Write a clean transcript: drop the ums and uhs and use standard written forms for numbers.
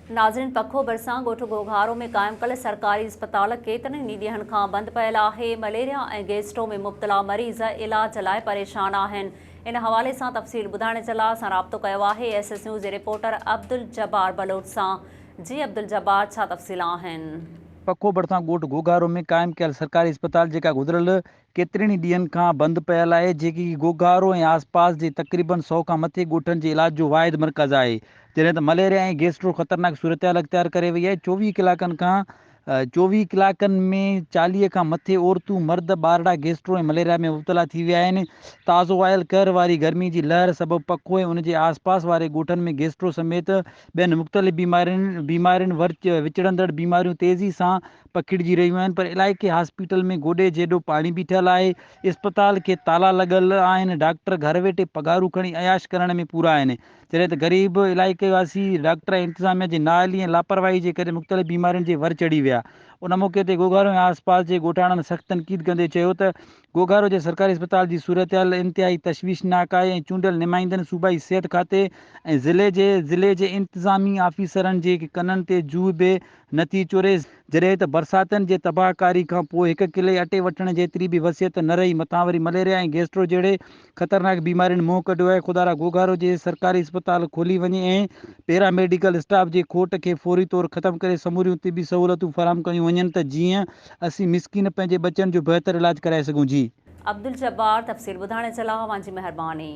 नाज़रीन, पखो भरिसां ॻोठ घोघारो में क़ाइमु कयल सरकारी अस्पताल केतिरनि ई ॾींहनि खां बंदि पयल आहे। मलेरिया ऐं गैस्ट्रो में मुब्तला मरीज़ इलाज लाइ परेशान आहिनि। इन हवाले सां तफ़सील ॿुधाइण जे लाइ असां राब्तो कयो आहे SS न्यूज़ जे रिपोर्टर अब्दुल जब्बार बलोच सां। जी अब्दुल जब्बार, छा तफ़सील आहिनि? पखो भरिसां ॻोठ घोघारो में क़ाइमु कयल सरकारी अस्पताल जेका गुज़िरियल केतिरनि ई ॾींहनि खां बंदि पयल आहे, जेकी घोघारो ऐं आसपास जे तक़रीबन 100 खां मथे ॻोठनि जे इलाज जो वाहिद मर्कज़ आहे। जॾहिं त मलेरिया ऐं गैस्ट्रो ख़तरनाक सूरतहाल अख़्तियार करे वई आहे। 24 कलाकनि में 40 खां मथे औरतूं, मर्द, ॿारड़ा गैस्ट्रो ऐं मलेरिया में मुब्तला थी विया आहिनि। ताज़ो आयल कहर वारी गर्मी जी लहर सबबु पखो ऐं उनजे आसपास वारे ॻोठनि में गैस्ट्रो समेत ॿियनि मुख़्तलिफ़ बीमारियुनि विचड़ंदड़ बीमारियूं तेज़ी सां पखिड़िजी रहियूं आहिनि। पर इलाइक़े हॉस्पिटल में गोॾे जेॾो पाणी बीठल आहे। इस्पताल खे ताला लॻल आहिनि। डॉक्टर घर वेठे पघारूं खणी अयाश करण में पूरा आहिनि। जॾहिं त ग़रीब इलाइक़े वासी डॉक्टर ऐं इंतिज़ामिया जे नाअहली ऐं लापरवाही जे करे मुख़्तलिफ़ बीमारियुनि जे वर चढ़ी विया। उन मौक़े ते घोघारो ऐं आसपास जे ॻोठाणनि सख़्त तनक़ीद कंदे चयो त घोघारो जे सरकारी अस्पताल जी सूरतहाल इंतिहाई तशवीशनाक आहे ऐं चूंडियल नुमाइंदनि सूबाई सिहत खाते ऐं ज़िले जे इंतिज़ामी आफ़ीसरनि जे कननि ते जूह बि नथी चुरे। जॾहिं त बरसातनि जे तबाहकारी खां पोइ 1 किले अटे वठण जेतिरी बि वसियत न रही। मथां वरी मलेरिया ऐं गैस्ट्रो जहिड़े ख़तरनाक बीमारियुनि मुंहुं कढियो आहे। ख़ुदा घोघारो जे सरकारी अस्पताल खोली वञे ऐं पैरामेडिकल स्टाफ जे खोट खे फौरी तौर ख़तमु करे समूरियूं तिबी सहूलतूं फराहम कयूं वञनि त जीअं असीं मिसकिन पंहिंजे बचनि जो बहितर इलाज कराए सघूं। जी अब्दुल जब्बार, तफ़सील ॿुधाइण जे लाइ तव्हांजी महिरबानी।